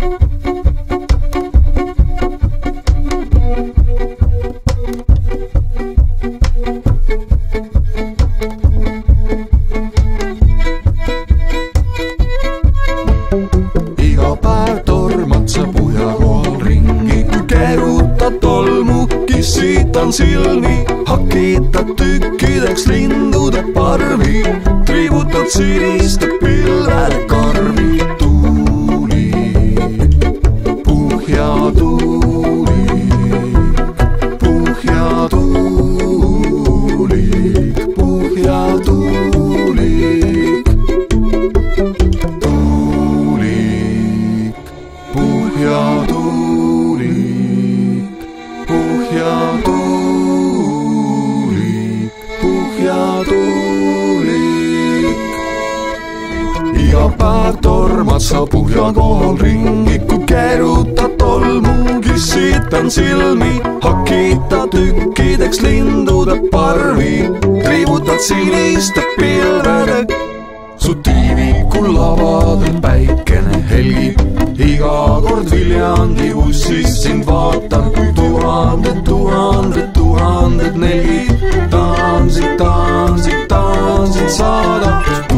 Iga päev tormad sa puhja kohal ringi, keerutad tolmu, kissitan silmi, hakitad tükkideks lindude parvi, triibutad siniste pilvede karvi. Iga päev tormad sa puhja kohal ringi, kui keerutad tolmu, kissitan silmi, hakitad tükkideks lindude parvi, triibutad siniste pilvede. Su tiivikul lavadel päikene helgib, iga kord Viljandi bussis sind vaatan, kui tuhanded nelgid tahan sind saada.